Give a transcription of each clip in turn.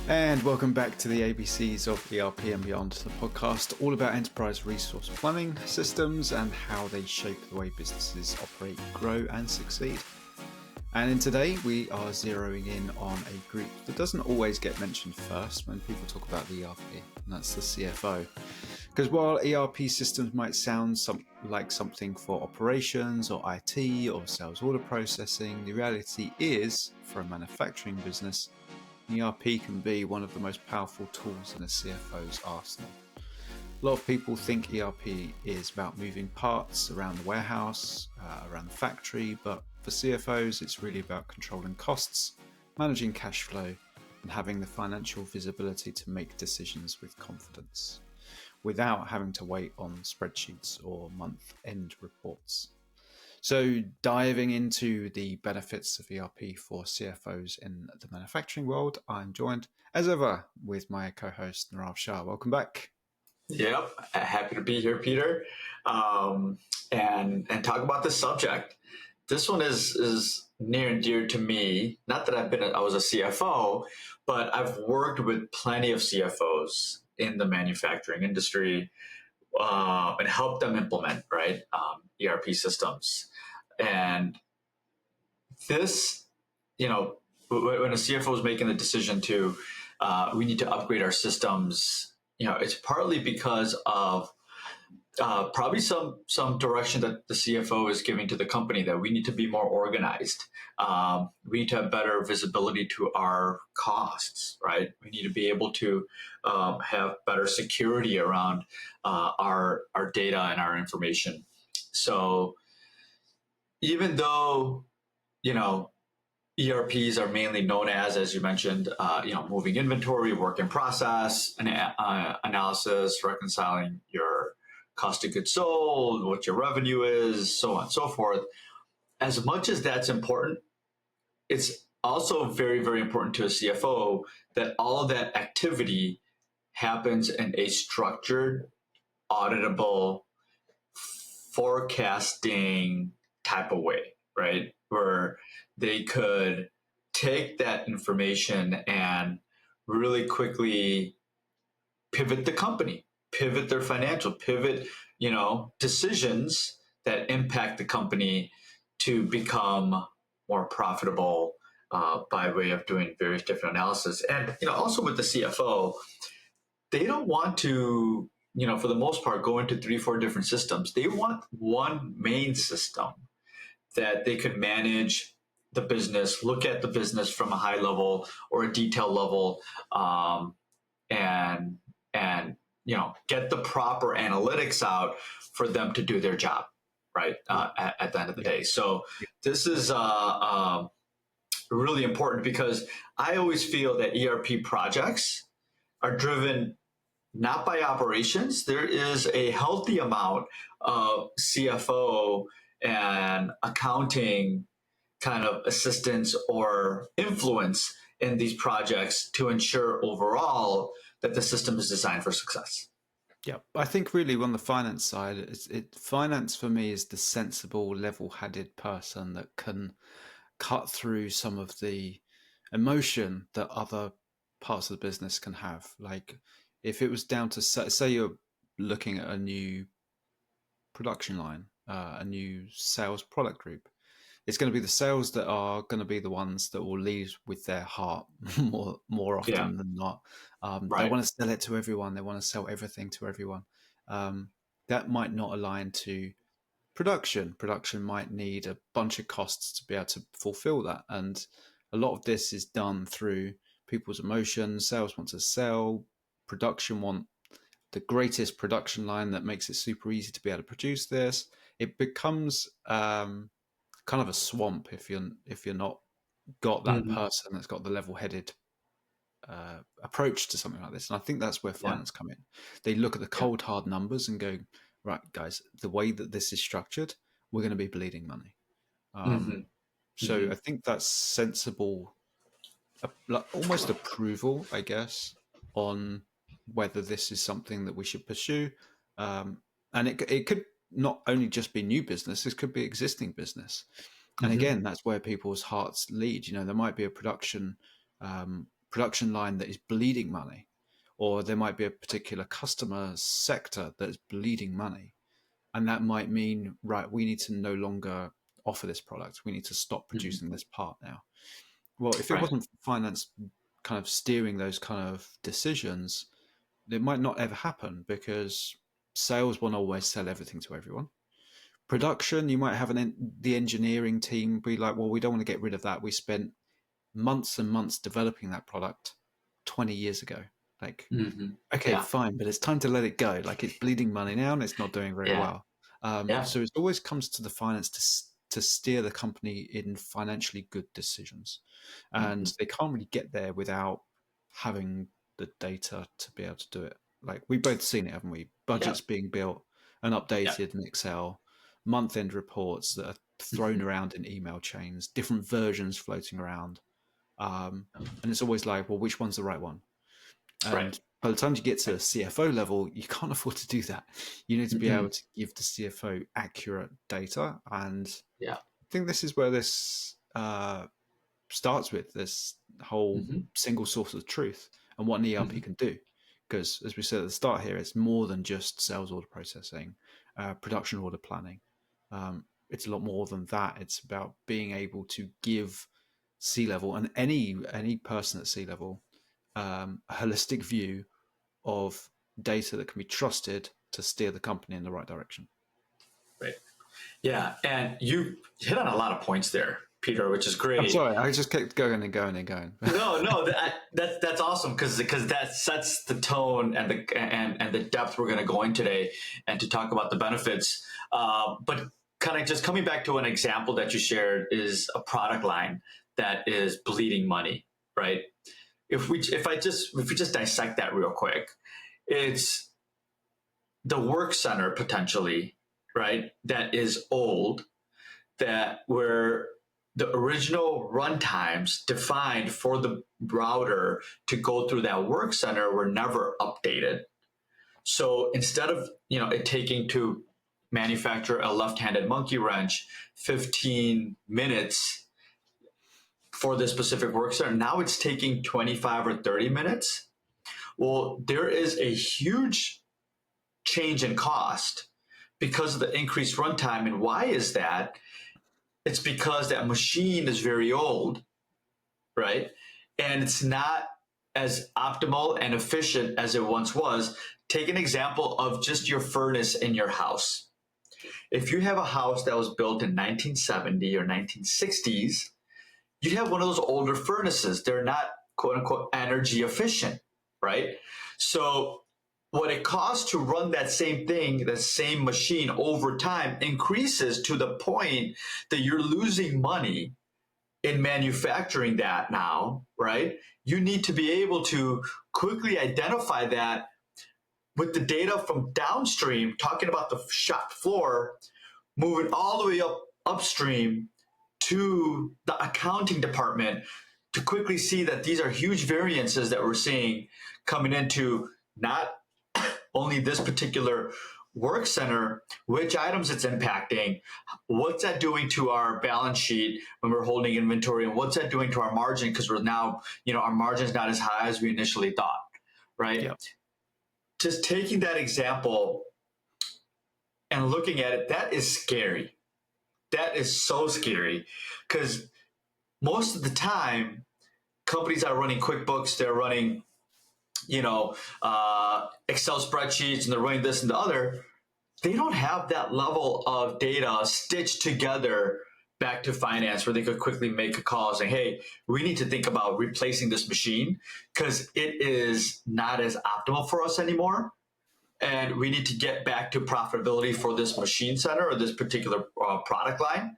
And welcome back to the ABCs of ERP and Beyond, the podcast all about enterprise resource planning systems and how they shape the way businesses operate, grow, and succeed. And in today, we are zeroing in on a group that doesn't always get mentioned first when people talk about the ERP, and that's the CFO. Because while ERP systems might sound like something for operations or IT or sales order processing, the reality is, for a manufacturing business, ERP can be one of the most powerful tools in a CFO's arsenal. A lot of people think ERP is about moving parts around the warehouse, around the factory, but for CFOs, it's really about controlling costs, managing cash flow, and having the financial visibility to make decisions with confidence, without having to wait on spreadsheets or month-end reports. So diving into the benefits of ERP for CFOs in the manufacturing world, I'm joined as ever with my co-host Nirav Shah. Welcome back. Yep, happy to be here, Peter, and talk about this subject. This one is near and dear to me. Not that I was a CFO, but I've worked with plenty of CFOs in the manufacturing industry and helped them implement ERP systems. And this, when a CFO is making the decision to, we need to upgrade our systems, it's partly because of probably some direction that the CFO is giving to the company that we need to be more organized. We need to have better visibility to our costs, right? We need to be able to have better security around our data and our information. So even though, ERPs are mainly known as you mentioned, moving inventory, work in process, analysis, reconciling your cost of goods sold, what your revenue is, so on and so forth. As much as that's important, it's also very, very important to a CFO that all of that activity happens in a structured, auditable, forecasting type of way, right? Where they could take that information and really quickly pivot the company, pivot their financial, pivot, decisions that impact the company to become more profitable by way of doing various different analysis. And, also with the CFO, they don't want to, for the most part, go into 3-4 different systems. They want one main system that they could manage the business, look at the business from a high level or a detail level, and get the proper analytics out for them to do their job, right? At the end of the day. So this is really important because I always feel that ERP projects are driven not by operations. There is a healthy amount of CFO and accounting kind of assistance or influence in these projects to ensure overall that the system is designed for success. Yeah, I think really on the finance side, finance for me is the sensible, level-headed person that can cut through some of the emotion that other parts of the business can have. Like if it was down to, say you're looking at a new production line, a new sales product group, it's going to be the sales that are going to be the ones that will lead with their heart more often than not. They want to sell it to everyone. They want to sell everything to everyone. That might not align to production. Production might need a bunch of costs to be able to fulfill that. And a lot of this is done through people's emotions. Sales want to sell. Production want the greatest production line that makes it super easy to be able to produce this. It becomes kind of a swamp if you're not got that person that's got the level-headed approach to something like this. And I think that's where finance come in. They look at the cold hard numbers and go, right, guys, the way that this is structured, we're going to be bleeding money. So I think that's sensible, almost approval, I guess, on whether this is something that we should pursue. And it could not only just be new business, this could be existing business. And again, that's where people's hearts lead. There might be a production production line that is bleeding money, or there might be a particular customer sector that is bleeding money. And that might mean, right, we need to no longer offer this product. We need to stop producing this part now. Well, if it Right. wasn't finance kind of steering those kind of decisions, it might not ever happen, because sales won't always sell everything to everyone. Production, you might have the engineering team be like, well, we don't want to get rid of that. We spent months and months developing that product 20 years ago. Like, okay, Yeah. fine, but it's time to let it go. Like, it's bleeding money now and it's not doing very Yeah. well. Yeah. So it always comes to the finance to steer the company in financially good decisions. And they can't really get there without having the data to be able to do it. Like, we've both seen it, haven't we? Budgets being built and updated in Excel, month-end reports that are thrown around in email chains, different versions floating around. And it's always like, well, which one's the right one? Right. And by the time you get to CFO level, you can't afford to do that. You need to be able to give the CFO accurate data. And I think this is where this starts with this whole single source of truth and what an ERP can do. Because as we said at the start here, it's more than just sales order processing, production order planning. It's a lot more than that. It's about being able to give C-level and any person at C-level a holistic view of data that can be trusted to steer the company in the right direction. Right. Yeah. And you hit on a lot of points there, Peter, which is great. I'm sorry, I just kept going and going and going. No, that's awesome, because that sets the tone and the depth we're going to go in today, and to talk about the benefits. But kind of just coming back to an example that you shared is a product line that is bleeding money, right? If we just dissect that real quick, it's the work center potentially, right? That is old, that where the original runtimes defined for the router to go through that work center were never updated. So instead of it taking to manufacture a left-handed monkey wrench 15 minutes for this specific work center, now it's taking 25 or 30 minutes. Well, there is a huge change in cost because of the increased runtime. And why is that? It's because that machine is very old, right? And it's not as optimal and efficient as it once was. Take an example of just your furnace in your house. If you have a house that was built in 1970 or 1960s, you'd have one of those older furnaces. They're not, quote unquote, energy efficient, right? So what it costs to run that same thing, the same machine over time, increases to the point that you're losing money in manufacturing that now, right? You need to be able to quickly identify that with the data from downstream, talking about the shop floor, moving all the way upstream to the accounting department to quickly see that these are huge variances that we're seeing coming into not only this particular work center, which items it's impacting, what's that doing to our balance sheet when we're holding inventory, and what's that doing to our margin, because we're now, our margin's not as high as we initially thought, right? Yep. Just taking that example and looking at it, that is scary. That is so scary, because most of the time, companies are running QuickBooks, they're running Excel spreadsheets, and they're running this and the other. They don't have that level of data stitched together back to finance where they could quickly make a call saying, hey, we need to think about replacing this machine because it is not as optimal for us anymore. And we need to get back to profitability for this machine center or this particular product line,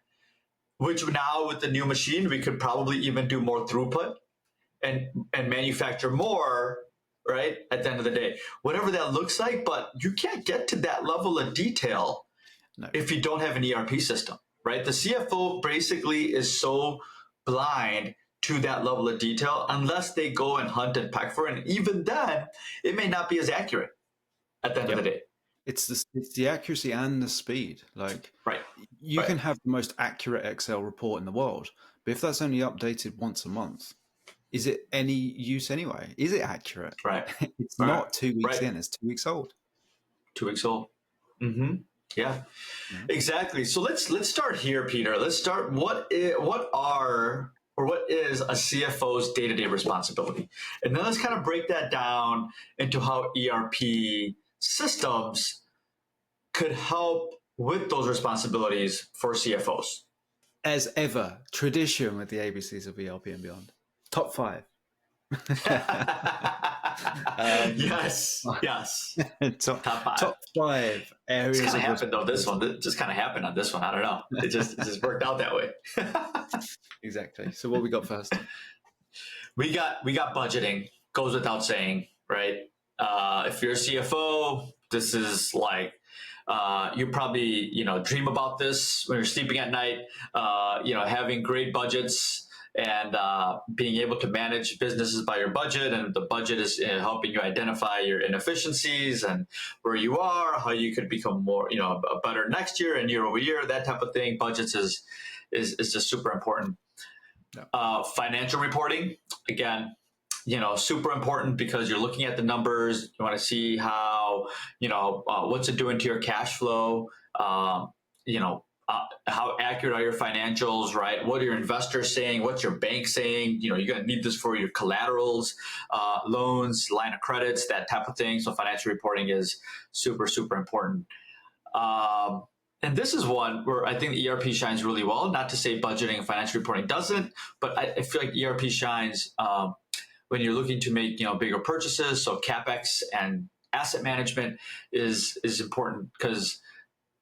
which now with the new machine, we could probably even do more throughput and manufacture more, right? At the end of the day, whatever that looks like, but you can't get to that level of detail if you don't have an ERP system, right? The CFO basically is so blind to that level of detail unless they go and hunt and peck for it. And even then, it may not be as accurate at the end of the day. It's the accuracy and the speed. Like, right. You can have the most accurate Excel report in the world, but if that's only updated once a month, is it any use anyway? Is it accurate? Right. It's Right. not 2 weeks Right. in, it's 2 weeks old. 2 weeks old. Mm-hmm. Yeah. You know? Exactly. So let's start here, Peter. Let's start. What is a CFO's day-to-day responsibility, and then let's kind of break that down into how ERP systems could help with those responsibilities for CFOs. As ever, tradition with the ABCs of ERP and Beyond. Top 5. Yes. Yes. top, Top 5. top 5 areas. It's kind of of happened though. This one, it just kind of happened on this one. I don't know. It just worked out that way. Exactly. So what we got first? We got budgeting. Goes without saying, right? If you're a CFO, this is like you probably dream about this when you're sleeping at night. Having great budgets and being able to manage businesses by your budget, and the budget is helping you identify your inefficiencies and where you are, how you could become more better next year and year over year, that type of thing. Budgets is just super important. Yeah. Financial reporting, again, super important because you're looking at the numbers. You want to see how, what's it doing to your cash flow? How accurate are your financials, right? What are your investors saying? What's your bank saying? You're going to need this for your collaterals, loans, line of credits, that type of thing. So financial reporting is super, super important. And this is one where I think the ERP shines really well. Not to say budgeting and financial reporting doesn't, but I feel like ERP shines when you're looking to make bigger purchases. So Capex and asset management is important because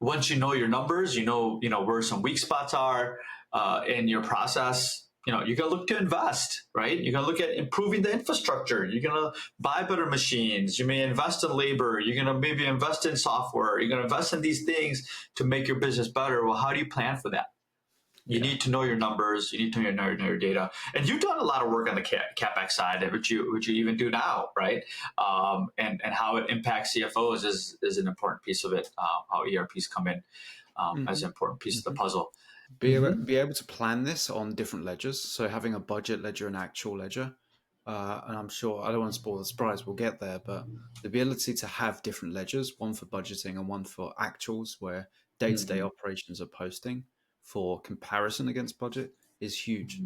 once you know your numbers, you know where some weak spots are in your process. You're going to look to invest, right? You're going to look at improving the infrastructure. You're going to buy better machines. You may invest in labor. You're going to maybe invest in software. You're going to invest in these things to make your business better. Well, how do you plan for that? You need to know your numbers. You need to know your data. And you've done a lot of work on the Capex side, which you even do now, right? And how it impacts CFOs is an important piece of it. How ERPs come in as an important piece of the puzzle. Be able to plan this on different ledgers. So having a budget ledger and actual ledger. And I'm sure, I don't want to spoil the surprise, we'll get there, but the ability to have different ledgers, one for budgeting and one for actuals, where day-to-day operations are posting for comparison against budget, is huge.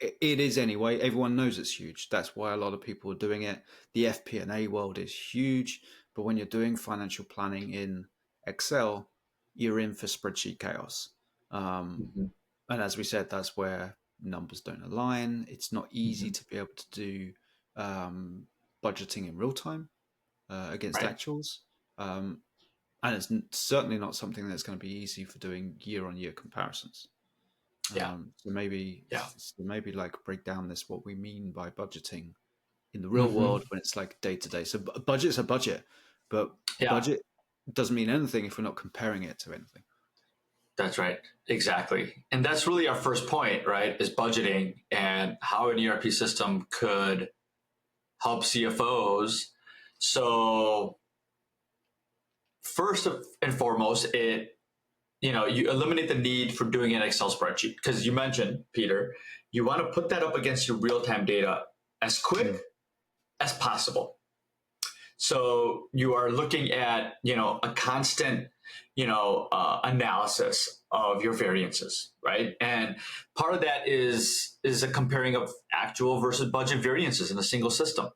It is anyway. Everyone knows it's huge. That's why a lot of people are doing it. The FP&A world is huge, but when you're doing financial planning in Excel, you're in for spreadsheet chaos. And as we said, that's where numbers don't align. It's not easy to be able to do budgeting in real time against actuals. And it's certainly not something that's going to be easy for doing year-on-year comparisons. So maybe like break down what we mean by budgeting in the real world when it's like day-to-day. So budget's a budget, but budget doesn't mean anything if we're not comparing it to anything. That's right. Exactly. And that's really our first point, right, is budgeting and how an ERP system could help CFOs. So first and foremost, you eliminate the need for doing an Excel spreadsheet because you mentioned, Peter, you want to put that up against your real-time data as quick as possible. So you are looking at, a constant, analysis of your variances, right? And part of that is a comparing of actual versus budget variances in a single system.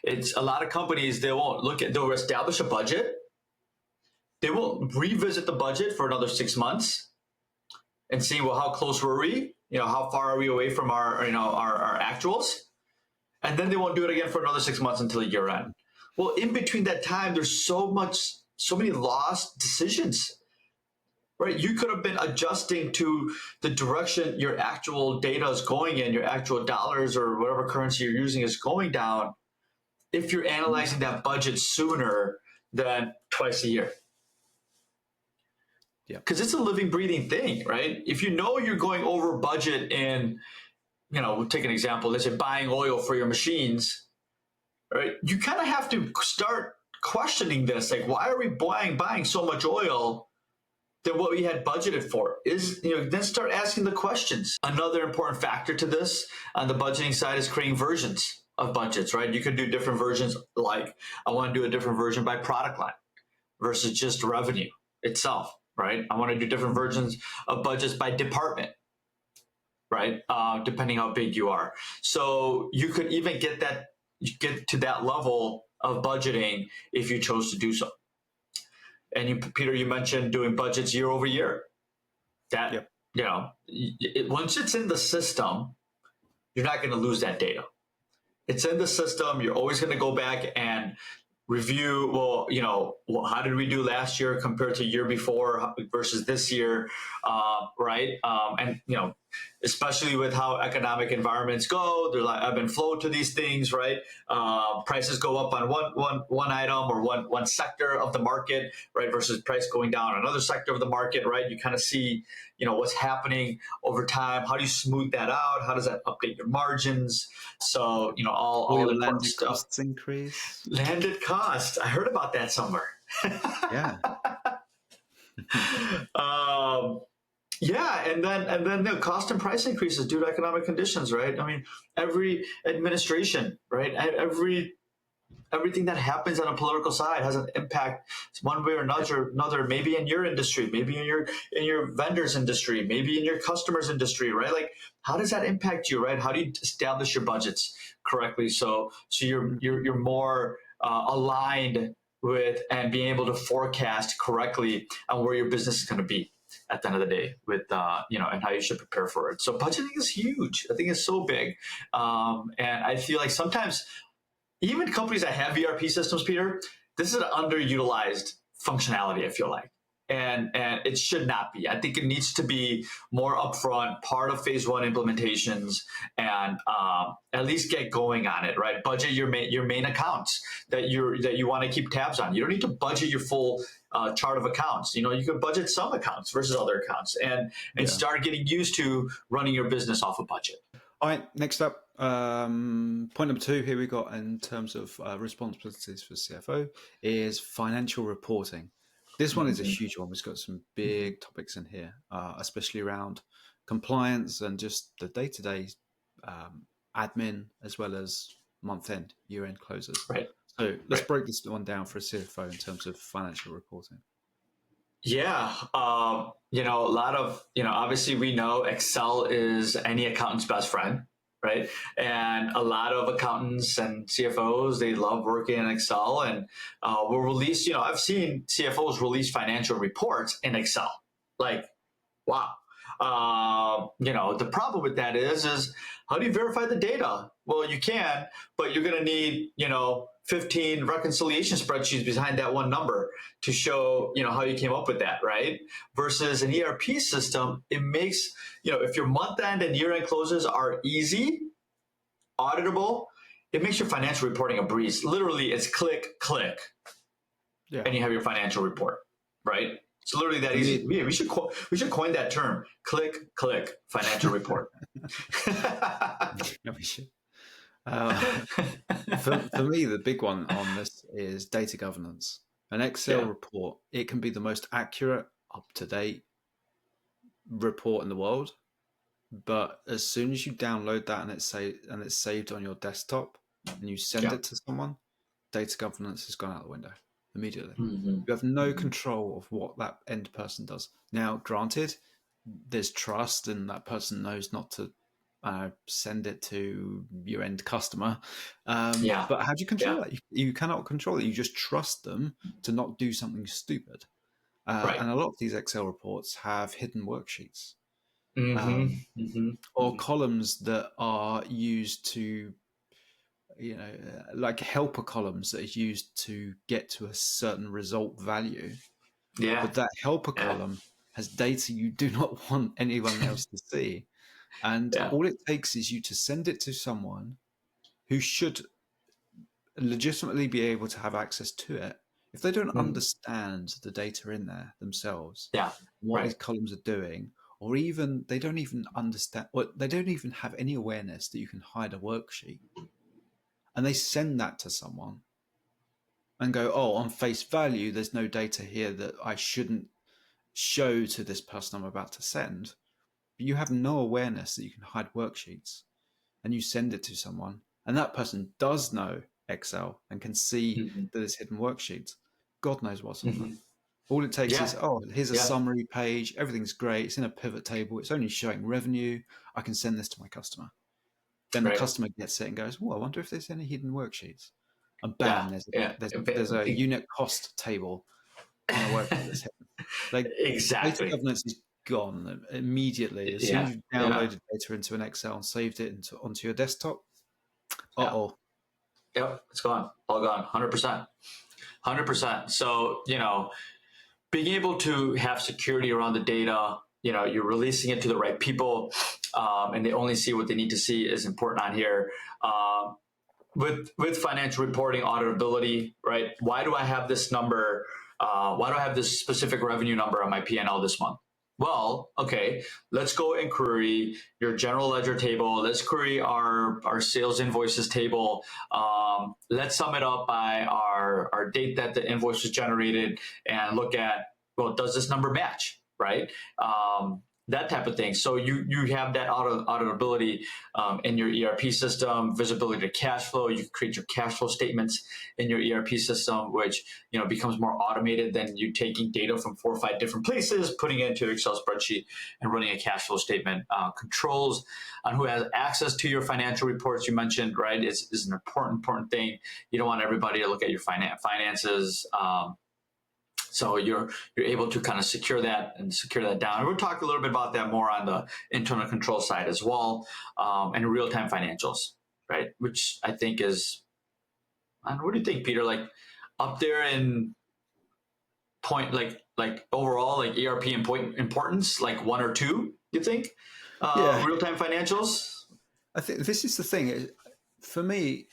It's a lot of companies, they'll establish a budget. They will revisit the budget for another 6 months and see, well, how close were we? How far are we away from our actuals? And then they won't do it again for another 6 months until year end. Well, in between that time, there's so many lost decisions, right? You could have been adjusting to the direction your actual data is going in, your actual dollars or whatever currency you're using is going down if you're analyzing that budget sooner than twice a year. Yeah. Because it's a living, breathing thing, right? If you know you're going over budget in, we'll take an example, let's say buying oil for your machines, right? You kind of have to start questioning this. Like, why are we buying so much oil than what we had budgeted for. Then start asking the questions. Another important factor to this on the budgeting side is creating versions of budgets, right? You could do different versions, like I want to do a different version by product line versus just revenue itself, right? I want to do different versions of budgets by department, right? Depending how big you are. So you could even get to that level of budgeting if you chose to do so. And Peter, you mentioned doing budgets year over year. That, Yep. Once it's in the system, you're not going to lose that data. It's in the system. You're always going to go back and review, how did we do last year compared to year before versus this year, right? And especially with how economic environments go, there's like ebb and flow to these things, right? Prices go up on one item or one sector of the market, right, versus price going down on another sector of the market, right? You kind of see, what's happening over time. How do you smooth that out? How does that update your margins? So, all your important landed stuff. costs increase. Landed cost. I heard about that somewhere. Yeah. Yeah, and then the cost and price increases due to economic conditions, right? I mean, every administration, right? Everything that happens on a political side has an impact one way or another. Maybe in your industry, maybe in your vendor's industry, maybe in your customer's industry, right? Like, how does that impact you, right? How do you establish your budgets correctly so you're more aligned with and being able to forecast correctly on where your business is going to be at the end of the day with and how you should prepare for it. So budgeting is huge. I think it's so big, and I feel like sometimes even companies that have ERP systems, Peter, this is an underutilized functionality, I feel like. And it should not be. I think it needs to be more upfront, part of phase one implementations, and at least get going on it, right? Budget your main accounts that you want to keep tabs on. You don't need to budget your full chart of accounts. You can budget some accounts versus other accounts, and start getting used to running your business off a budget. All right, next up, point number 2 here we got in terms of responsibilities for CFO is financial reporting. This one is a huge one. It's got some big topics in here, especially around compliance and just the day-to-day admin, as well as month-end, year-end closes. Right. So let's break this one down for a CFO in terms of financial reporting. Yeah. A lot of, obviously we know Excel is any accountant's best friend, right? And a lot of accountants and CFOs, they love working in Excel, and we'll release, I've seen CFOs release financial reports in Excel. Like, wow. The problem with that is how do you verify the data? Well, you can, but you're going to need, 15 reconciliation spreadsheets behind that one number to show, how you came up with that, right? Versus an ERP system, it makes, if your month end and year end closes are easy, auditable, it makes your financial reporting a breeze. Literally, it's click, and you have your financial report, right? It's literally that easy. Yeah, we should coin that term. Click, financial report. No, we should. For me, the big one on this is data governance. An Excel report, it can be the most accurate, up-to-date report in the world, but as soon as you download that and it's saved on your desktop and you send it to someone, data governance has gone out the window immediately. You have no control of what that end person does. Now, granted, there's trust and that person knows not to send it to your end customer. But how do you control that? You cannot control it. You just trust them to not do something stupid. And a lot of these Excel reports have hidden worksheets or columns that are used to, like helper columns that are used to get to a certain result value. But that helper column has data you do not want anyone else to see. And all it takes is you to send it to someone who should legitimately be able to have access to it. If they don't understand the data in there themselves, what these columns are doing, or even they don't even understand, or they don't even have any awareness that you can hide a worksheet, and they send that to someone and go, oh, on face value, there's no data here that I shouldn't show to this person I'm about to send, but you have no awareness that you can hide worksheets, and you send it to someone, and that person does know Excel and can see Hmm. that it's hidden worksheets. God knows what's on Hmm. them. All it takes Yeah. is, oh, here's a Yeah. summary page. Everything's great. It's in a pivot table. It's only showing revenue. I can send this to my customer. Then the Right. customer gets it and goes, oh, I wonder if there's any hidden worksheets. And Yeah. bam, there's Yeah. a unit cost table on a worksheet that's hidden. Like, data Exactly. governance is gone immediately. As soon as Yeah. you've Yeah. downloaded data into an Excel and saved it onto your desktop, Yeah. uh-oh. Yep. It's gone. All gone. 100%. 100%. So, being able to have security around the data, you're releasing it to the right people, and they only see what they need to see is important on here. With financial reporting auditability, right? Why do I have this number? Why do I have this specific revenue number on my P&L this month? Well, okay, let's go and query your general ledger table. Let's query our sales invoices table. Let's sum it up by our date that the invoice was generated and look at, well, does this number match, right? That type of thing. So you have that auditability in your ERP system, visibility to cash flow. You create your cash flow statements in your ERP system, which becomes more automated than you taking data from 4 or 5 different places, putting it into an Excel spreadsheet, and running a cash flow statement. Controls on who has access to your financial reports. You mentioned, right, is an important thing. You don't want everybody to look at your finances. So you're able to kind of secure that down. And we'll talk a little bit about that more on the internal control side as well, and real-time financials, right? Which I think is, what do you think, Peter? Like up there in point, like overall, like ERP importance, like 1 or 2. You think Yeah, real-time financials? I think this is the thing. For me,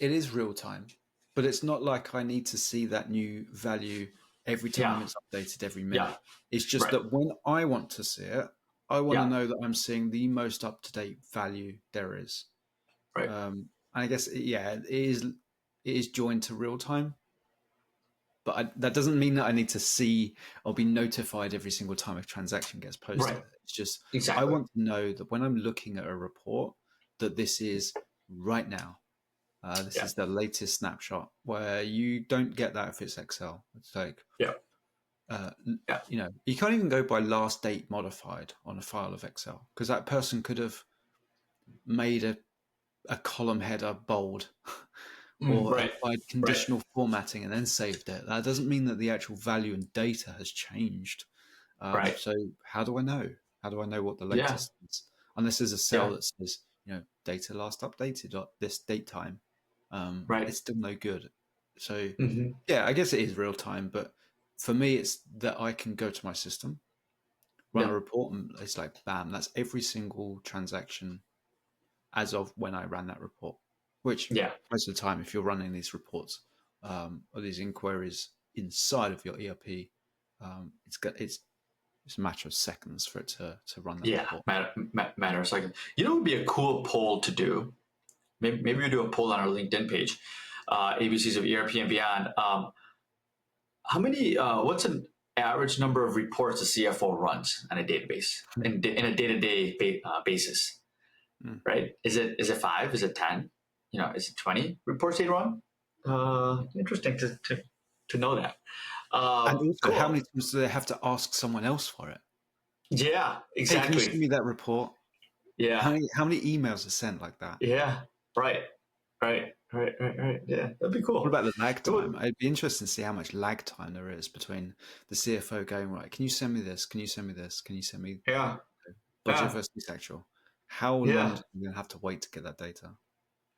it is real time, but it's not like I need to see that new value every Yeah, time it's updated every yeah, minute. It's just right, that when I want to see it, I want to yeah, know that I'm seeing the most up to date value there is. right, And I guess, yeah, it is joined to real time, but that doesn't mean that I need to see or be notified every single time a transaction gets right, posted. It's just I exactly. want to know that when I'm looking at a report, that this is right now. This Yeah, is the latest snapshot, where you don't get that if it's Excel. It's like, yeah, uh, yeah, you can't even go by last date modified on a file of Excel, because that person could have made a column header bold or right, applied right, conditional formatting and then saved it. That doesn't mean that the actual value and data has changed. right. So how do I know? How do I know what the Yeah, latest is? Unless there's a cell yeah, that says, data last updated at this date time, right. it's still no good. So Hmm. yeah, I guess it is real time, but for me, it's that I can go to my system, run a Yeah, report, and it's like, bam, that's every single transaction as of when I ran that report. Which yeah, most of the time, if you're running these reports or these inquiries inside of your ERP, it's a matter of seconds for it to run that yeah. report. Matters. Like, what would be a cool poll to do? Maybe we do a poll on our LinkedIn page, ABCs of ERP and Beyond. How many? What's an average number of reports a CFO runs on a database in a day-to-day basis? Mm. Right? Is it 5? Is it 10? Is it 20 reports they run? Interesting to know that. And also, how many Cool. times do they have to ask someone else for it? Yeah, Hey, can you send exactly. me that report? How Yeah, many how many emails are sent like that? yeah. Right, right. Yeah, that'd be What cool. about the lag It would, time? It'd be interesting to see how much lag time there is between the CFO going, right, can you send me this? Can you send me this? Can you send me yeah, budget yeah, versus actual? How long yeah, do you have to wait to get that data?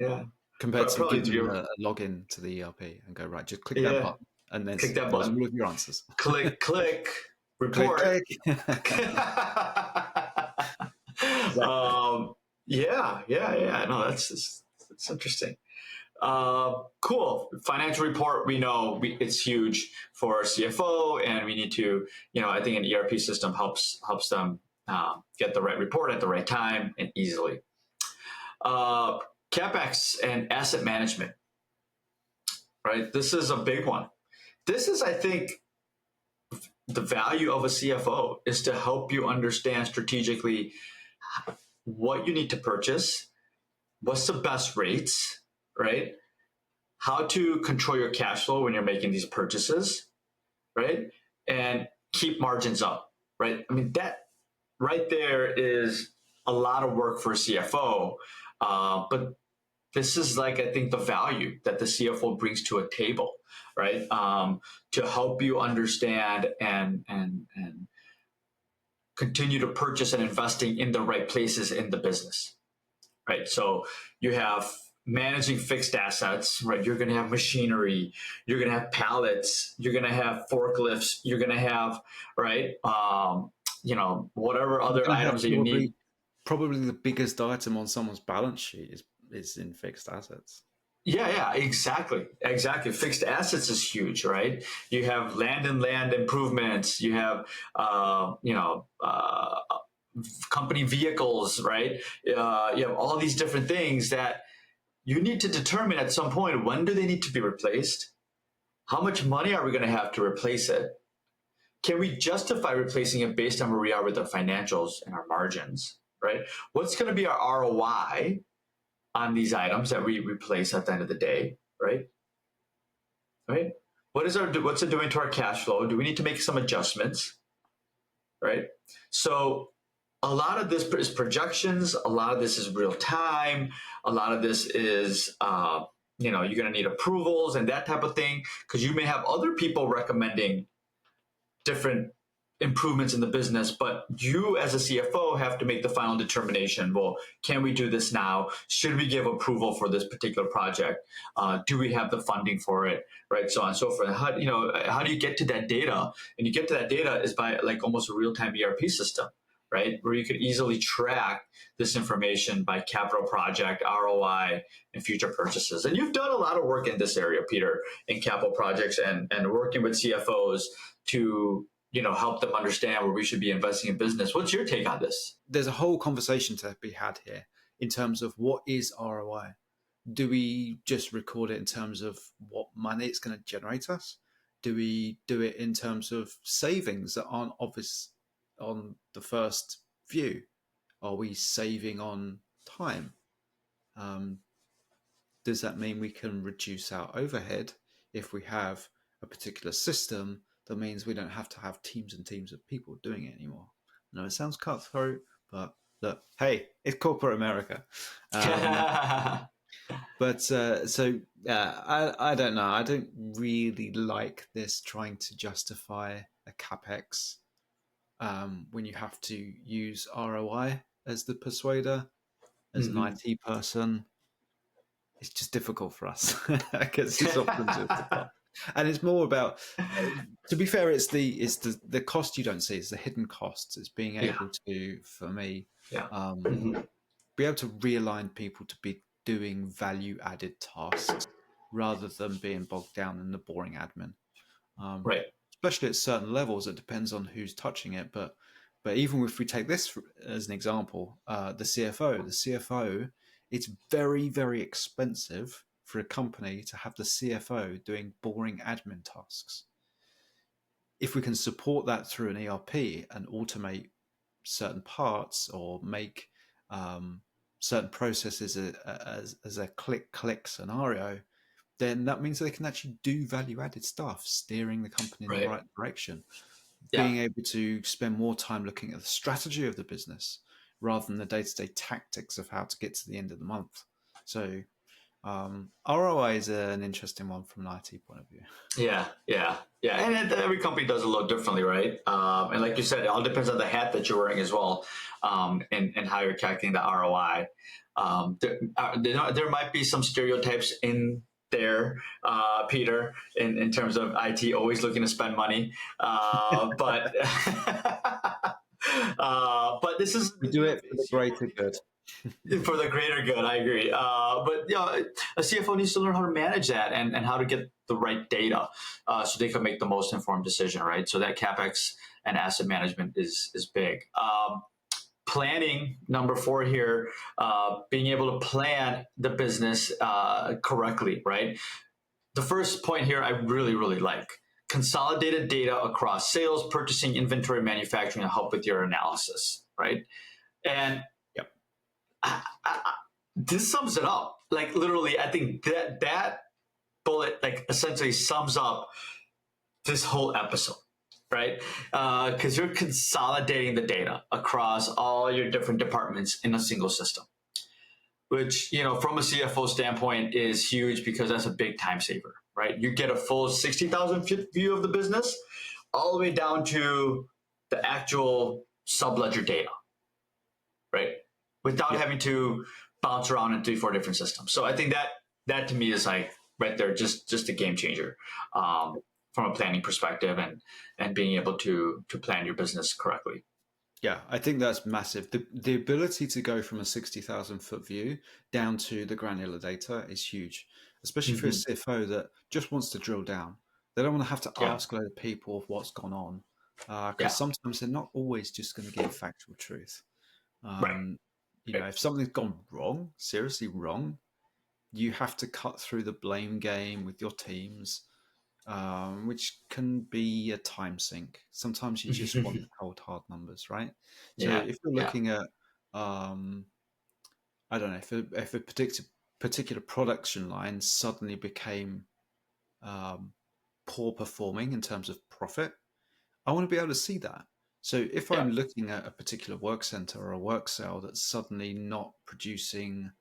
yeah. Compared to Probably giving them do. a login to the ERP and go, right, just click that Yeah, button and then click that there's button. all of your answers. Click, click, Click, report. click. Exactly. Yeah. No, that's interesting. Cool. Financial report, we know it's huge for CFO, and we need to, I think an ERP system helps them get the right report at the right time and easily. Uh, Capex and asset management, right? This is a big one. This is, I think, the value of a CFO is to help you understand strategically what you need to purchase, what's the best rates, right? How to control your cash flow when you're making these purchases, right? And keep margins up, right? I mean, that right there is a lot of work for a CFO, but this is like, I think, the value that the CFO brings to a table, right? To help you understand and continue to purchase and investing in the right places in the business, right? So you have managing fixed assets, right? You're going to have machinery, you're going to have pallets, you're going to have forklifts, you're going to have, right? Whatever other items that you need. Probably the biggest item on someone's balance sheet is in fixed assets. Yeah, exactly. Fixed assets is huge, right? You have land and land improvements. You have, company vehicles, right? You have all these different things that you need to determine at some point, when do they need to be replaced? How much money are we going to have to replace it? Can we justify replacing it based on where we are with our financials and our margins, right? What's going to be our ROI on these items that we replace at the end of the day, right? Right? What's it doing to our cash flow? Do we need to make some adjustments, right? So a lot of this is projections. A lot of this is real time. A lot of this is, you're going to need approvals and that type of thing, because you may have other people recommending different improvements in the business, but you as a CFO have to make the final determination. Well, can we do this now? Should we give approval for this particular project? Do we have the funding for it? Right, so on and so forth. How do you get to that data? And you get to that data is by like almost a real-time ERP system, right? Where you could easily track this information by capital project, ROI, and future purchases. And you've done a lot of work in this area, Peter, in capital projects and working with CFOs to help them understand where we should be investing in business. What's your take on this? There's a whole conversation to be had here in terms of what is ROI. Do we just record it in terms of what money it's going to generate us? Do we do it in terms of savings that aren't obvious on the first view? Are we saving on time? Does that mean we can reduce our overhead if we have a particular system that means we don't have to have teams and teams of people doing it anymore? I know it sounds cutthroat, but look, hey, it's corporate America. I don't know. I don't really like this trying to justify a Capex when you have to use ROI as the persuader. As an IT person, it's just difficult for us because it's often just and it's more about, to be fair, it's the cost you don't see. It's the hidden costs. It's being able to, for me, be able to realign people to be doing value-added tasks rather than being bogged down in the boring admin. Right. Especially at certain levels, it depends on who's touching it. But even if we take this as an example, the CFO, it's very, very expensive for a company to have the CFO doing boring admin tasks. If we can support that through an ERP and automate certain parts or make certain processes as a click scenario, then that means they can actually do value-added stuff, steering the company in the right direction, being able to spend more time looking at the strategy of the business rather than the day-to-day tactics of how to get to the end of the month. So ROI is an interesting one from an IT point of view. Yeah. And every company does it a little differently, right? And like you said, it all depends on the hat that you're wearing as well, and how you're calculating the ROI. There might be some stereotypes in there, Peter, in terms of IT always looking to spend money, but but this is, we do it for the greater good. For the greater good, I agree. But a CFO needs to learn how to manage that and how to get the right data so they can make the most informed decision, right? So that CapEx and asset management is big. Planning, number 4 here, being able to plan the business correctly, right? The first point here I really, really like, consolidated data across sales, purchasing, inventory, manufacturing to help with your analysis, right? And Yep. this sums it up. Like literally, I think that bullet like essentially sums up this whole episode, right? Because you're consolidating the data across all your different departments in a single system, which, from a CFO standpoint is huge because that's a big time saver, right? You get a full 60,000 view of the business all the way down to the actual subledger data, right? Without Yep. having to bounce around in 3-4 different systems. So I think that to me is like right there, just a game changer from a planning perspective and being able to plan your business correctly. Yeah, I think that's massive. The ability to go from a 60,000 foot view down to the granular data is huge, especially for a Mm-hmm. CFO that just wants to drill down. They don't want to have to Yeah. ask a load of people of what's gone on, because Yeah. sometimes they're not always just going to give factual truth. Right. Um, Right. if something's gone wrong, seriously wrong, you have to cut through the blame game with your teams, which can be a time sink. Sometimes you just want the cold hard numbers, right? So Yeah. if you're Yeah. looking at, I don't know, if a particular production line suddenly became um, poor performing in terms of profit, I want to be able to see that. So if Yeah. I'm looking at a particular work center or a work cell that's suddenly not producing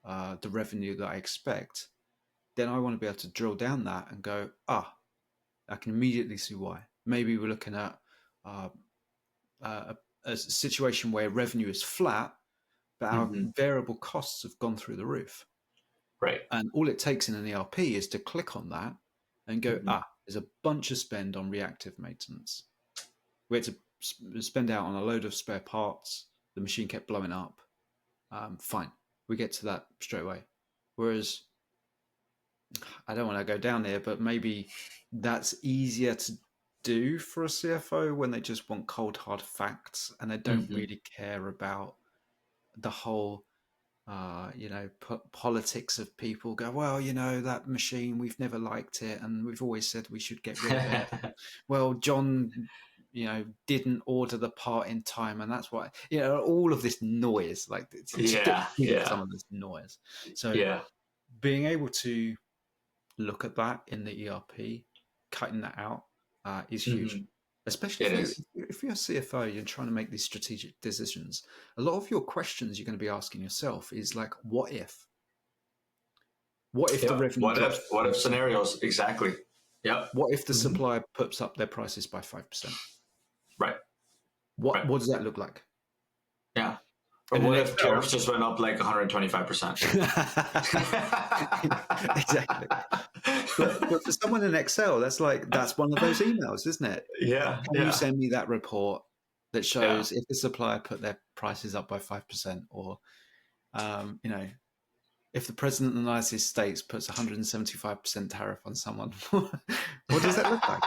the revenue that I expect, then I want to be able to drill down that and go, I can immediately see why. Maybe we're looking at uh, a situation where revenue is flat, but our Mm-hmm. variable costs have gone through the roof. Right. And all it takes in an ERP is to click on that and go, Mm-hmm. there's a bunch of spend on reactive maintenance. We had to spend out on a load of spare parts. The machine kept blowing up. Fine. We get to that straight away. Whereas I don't want to go down there, but maybe that's easier to do for a CFO when they just want cold hard facts and they don't Mm-hmm. really care about the whole, politics of people go, well, that machine, we've never liked it and we've always said we should get rid of it. Well, John, didn't order the part in time and that's why, all of this noise, like just get Yeah. rid of Yeah. some of this noise. So Yeah. being able to look at that in the ERP, cutting that out is huge. Mm-hmm. Especially It is. if you're a CFO, you're trying to make these strategic decisions. A lot of your questions you're going to be asking yourself is like, what if? What if the Yep. revenue drops What if 5%? scenarios? Exactly. Yep. What if the Mm-hmm. supplier puts up their prices by 5%? Right. What Right. what does that look like? Yeah. Or And in what if Excel, tariffs just went up like 125%? exactly. But for someone in Excel, that's one of those emails, isn't it? Yeah. Can you Yeah. send me that report that Yeah. shows if the supplier put their prices up by 5%, or if the president of the United States puts 175% tariff on someone, what does that look like?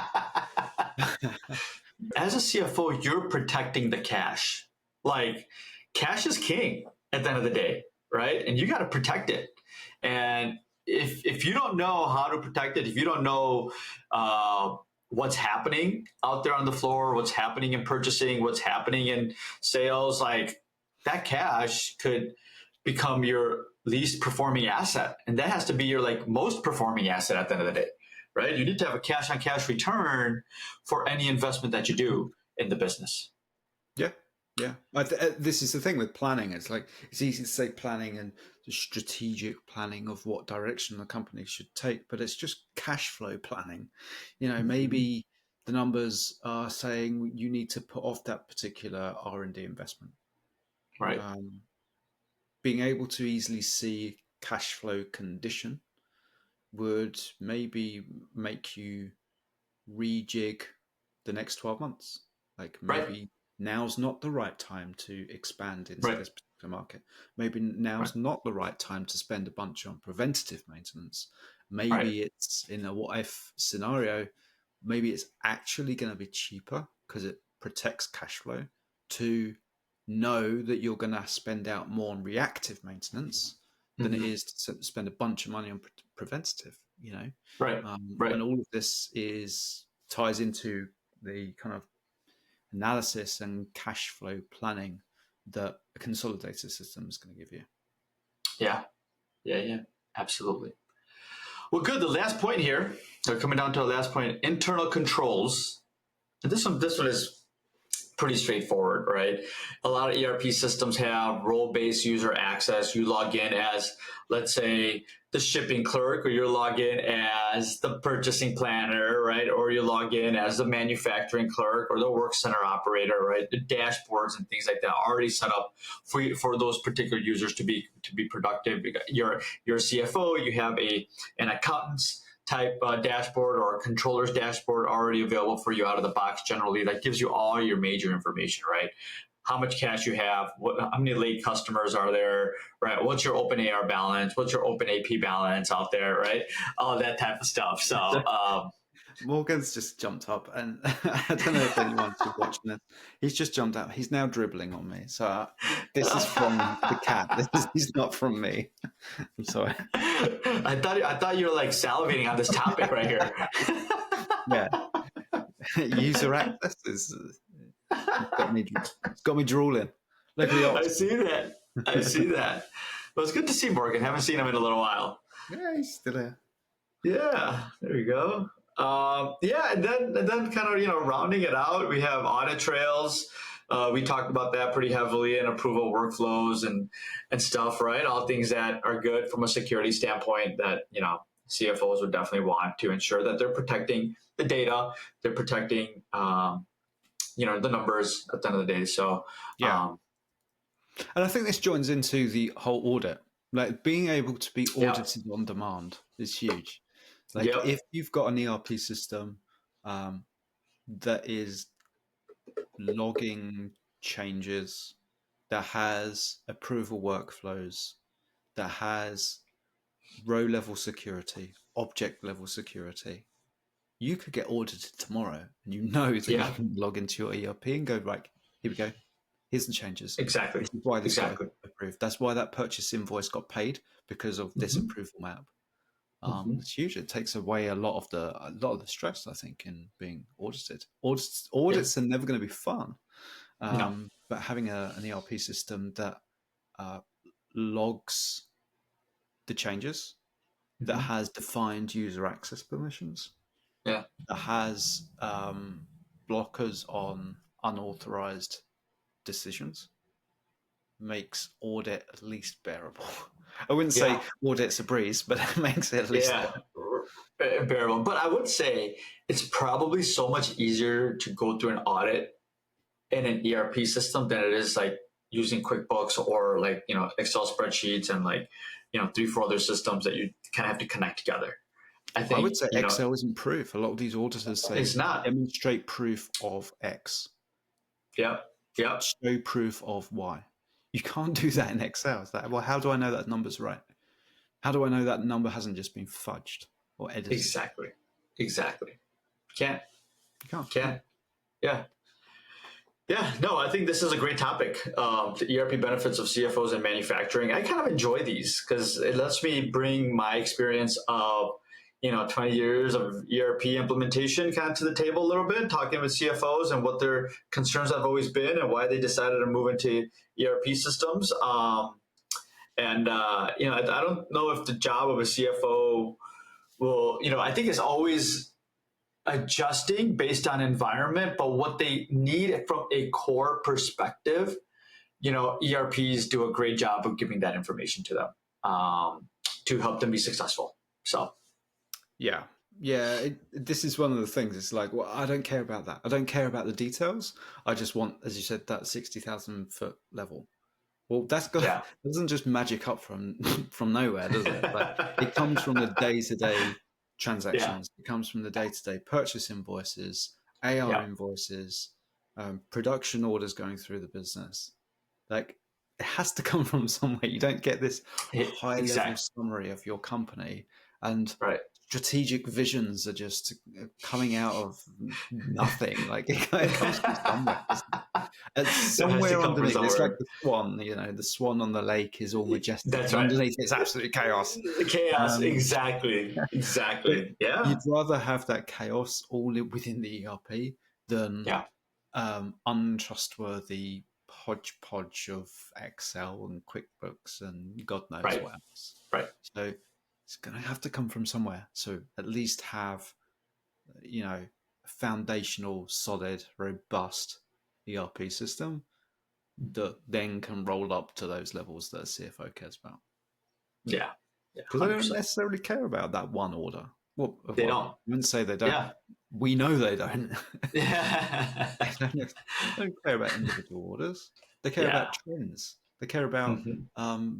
As a CFO, you're protecting the cash. Like, cash is king at the end of the day, right? And you got to protect it. And if you don't know how to protect it, if you don't know what's happening out there on the floor, what's happening in purchasing, what's happening in sales, like that cash could become your least performing asset, and that has to be your like most performing asset at the end of the day, right? You need to have a cash on cash return for any investment that you do in the business. Yeah, yeah. This is the thing with planning. It's like it's easy to say planning and the strategic planning of what direction the company should take, but it's just cash flow planning. Mm-hmm. Maybe the numbers are saying you need to put off that particular R&D investment. Right. Um, Being able to easily see cash flow condition would maybe make you rejig the next 12 months. Like Right. maybe now's not the right time to expand into Right. this particular market. Maybe Right. now's not the right time to spend a bunch on preventative maintenance. Right. Maybe it's in a what if scenario, maybe it's actually going to be cheaper because it protects cash flow to know that you're going to spend out more on reactive maintenance than it Mm-hmm. is to spend a bunch of money on preventative, Right. Right. and all of this is ties into the kind of analysis and cash flow planning that a consolidated system is going to give you. Yeah, yeah, absolutely. Well, good. The last point here. So coming down to the last point, internal controls. And this one is pretty straightforward, right? A lot of ERP systems have role-based user access. You log in as, let's say, the shipping clerk, or you log in as the purchasing planner, right? Or you log in as the manufacturing clerk or the work center operator, right? The dashboards and things like that are already set up for those particular users to be productive. You're a CFO, you have an accountant's type dashboard or a controller's dashboard already available for you out of the box. Generally, that gives you all your major information, right? How much cash you have, how many late customers are there, right? What's your open AR balance? What's your open AP balance out there, right? All that type of stuff. So Morgan's just jumped up, and I don't know if anyone's watching this. He's just jumped up. He's now dribbling on me. So this is from the cat. He's not from me. I'm sorry. I thought you were like salivating on this topic right here. Yeah. User access is got me drooling. Look at the I see that. Well, it's good to see Morgan. Haven't seen him in a little while. Yeah, he's still there. Yeah, there you go. And then kind of rounding it out, we have audit trails. We talked about that pretty heavily, and approval workflows and stuff, right? All things that are good from a security standpoint that CFOs would definitely want to ensure that they're protecting the data, they're protecting the numbers at the end of the day. So yeah, and I think this joins into the whole audit. Like being able to be audited on demand is huge. Like if you've got an ERP system that is logging changes, that has approval workflows, that has row level security, object level security, you could get audited tomorrow, and you that you can log into your ERP and go, right, here we go. Here's the changes. Exactly. This is why this got approved. That's why that purchase invoice got paid, because of this approval map. It's huge. It takes away a lot of the stress, I think, in being audited. Audits are never going to be fun, but having an ERP system that logs the changes, that has defined user access permissions, that has blockers on unauthorized decisions, makes audit at least bearable. I wouldn't say audit's a breeze, but it makes it at least bearable. But I would say it's probably so much easier to go through an audit in an ERP system than it is like using QuickBooks or like Excel spreadsheets and like 3-4 other systems that you kind of have to connect together. I would say Excel isn't proof. A lot of these auditors say it's not. Demonstrate proof of X. Yep. Show proof of Y. You can't do that in Excel. It's like, well, how do I know that number's right? How do I know that number hasn't just been fudged or edited? Exactly. Can't. You can't. Yeah, no, I think this is a great topic. The ERP benefits of CFOs in manufacturing. I kind of enjoy these because it lets me bring my experience of 20 years of ERP implementation kind of to the table a little bit, talking with CFOs and what their concerns have always been and why they decided to move into ERP systems. I don't know if the job of a CFO will, I think it's always adjusting based on environment, but what they need from a core perspective, ERPs do a great job of giving that information to them to help them be successful. So. Yeah. This is one of the things. It's like, well, I don't care about that. I don't care about the details. I just want, as you said, that 60,000 foot level. Well, that doesn't just magic up from nowhere, does it? Like, it comes from the day-to-day transactions. It comes from the day-to-day purchase invoices, AR invoices, production orders going through the business. Like, it has to come from somewhere. You don't get this high-level summary of your company and strategic visions are just coming out of nothing. Like it comes from somewhere. It's It has to somewhere come from underneath. It's like somewhere. the swan. The swan on the lake is all majestic, That's and right. underneath it's absolute chaos. Chaos. Um, Exactly. but Exactly. Yeah. you'd rather have that chaos all within the ERP than Yeah. untrustworthy hodgepodge of Excel and QuickBooks and God knows Right. what else. Right. So it's going to have to come from somewhere. So at least have, a foundational, solid, robust ERP system that then can roll up to those levels that a CFO cares about. Yeah. Yeah. Because they don't 100%. necessarily care about that one order. Well, They I don't. wouldn't say they don't. Yeah. We know they don't. Yeah. They don't care about individual orders. They care Yeah. about trends. They care about Mm-hmm.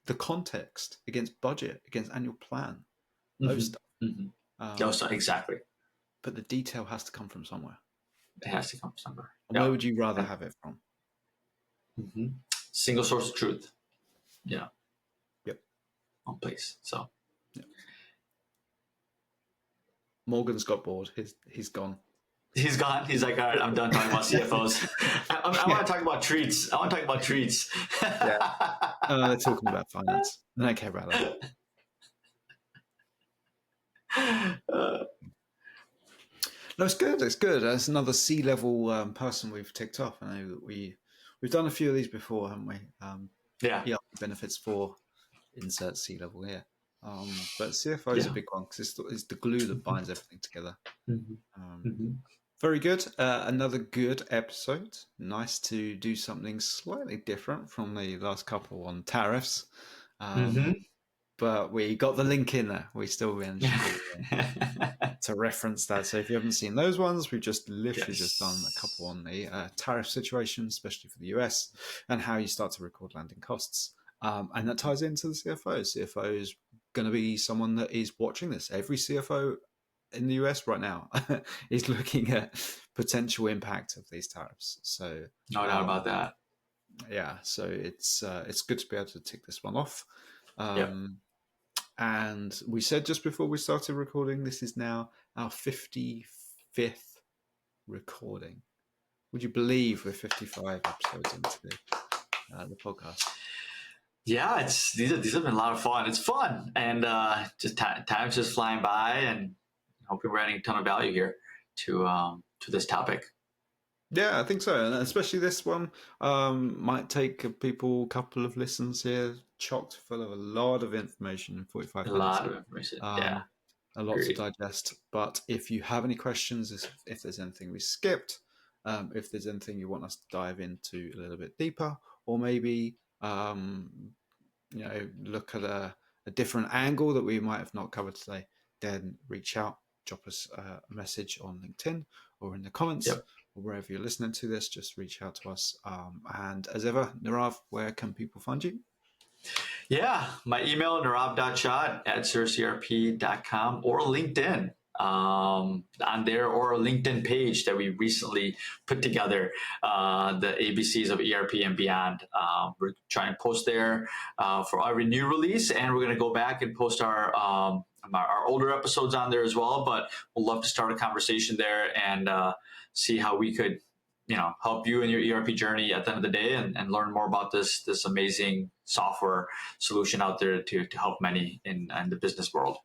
the context against budget, against annual plan, those Mm-hmm. stuff. Mm-hmm. No, Um, so exactly. but the detail has to come from somewhere. It has to come somewhere. And where Yeah. would you rather have it from? Mm-hmm. Single source of truth. Yeah. Yep. One place. So Yep. Morgan's got bored. He's gone. he's gone. He's like, all right, I'm done talking about CFOs. I want to talk about treats. I want to talk about treats. Yeah. They're talking about finance. I don't care about that. No, it's good. It's good. That's another C-level person we've ticked off. I know we've done a few of these before, haven't we? Yeah. Benefits for insert C-level here. But CFO is a big one because it's the glue that binds everything together. Mm-hmm. Very good. Another good episode. Nice to do something slightly different from the last couple on tariffs. But we got the link in there. We still managed to reference that. So if you haven't seen those ones, we've just literally just done a couple on the tariff situation, especially for the US, and how you start to record landing costs. And that ties into the CFO. CFO is going to be someone that is watching this. Every CFO in the US right now is looking at potential impact of these tariffs. So no doubt about that. Yeah, so it's good to be able to tick this one off. Yep. And we said just before we started recording, this is now our 55th recording. Would you believe we're 55 episodes into the podcast? Yeah, these have been a lot of fun. It's fun, and just time's just flying by, and hopefully we're adding a ton of value here to this topic. Yeah, I think so, and especially this one might take people a couple of listens here, chocked full of a lot of information in 45 minutes. A lot of information, yeah. A lot to digest. But if you have any questions, if there's anything we skipped, if there's anything you want us to dive into a little bit deeper, or maybe look at a different angle that we might have not covered today, then reach out, drop us a message on LinkedIn or in the comments. Yep. Or wherever you're listening to this, just reach out to us. And as ever, Nirav, where can people find you? Yeah, my email, nirav.shah@cirrusERP.com or LinkedIn on there, or a LinkedIn page that we recently put together, the ABCs of ERP and Beyond. We're trying to post there for every new release, and we're going to go back and post our older episodes on there as well. But we'll love to start a conversation there and see how we could, help you in your ERP journey at the end of the day, and learn more about this amazing software solution out there to help many in the business world.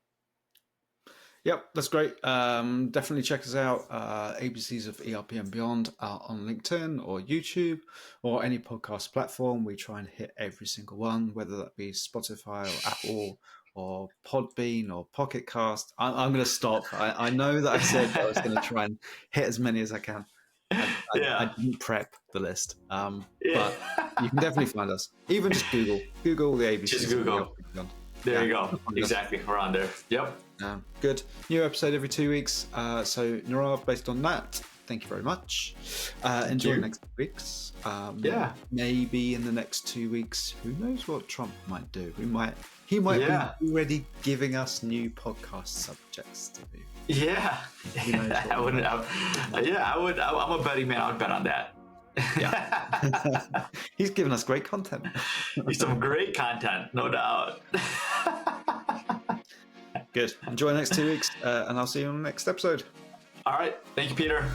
Yep, that's great. Definitely check us out, ABCs of ERP and Beyond on LinkedIn or YouTube or any podcast platform. We try and hit every single one, whether that be Spotify or Apple or Podbean or Pocket Cast. I'm going to stop. I know that I said that I was going to try and hit as many as I can. I didn't prep the list, but you can definitely find us. Even just Google the ABCs. Just Google. There you go. Exactly. We're on there. Yep. Good. New episode every 2 weeks. So Nirav, based on that, thank you very much. Enjoy the next 2 weeks. Maybe in the next 2 weeks, who knows what Trump might do? He might be already giving us new podcast subjects to do. Yeah. I would. I'm a betting man. I would bet on that. Yeah. He's given us great content. Some great content, no doubt. Good. Enjoy the next 2 weeks, and I'll see you on the next episode. All right. Thank you, Peter.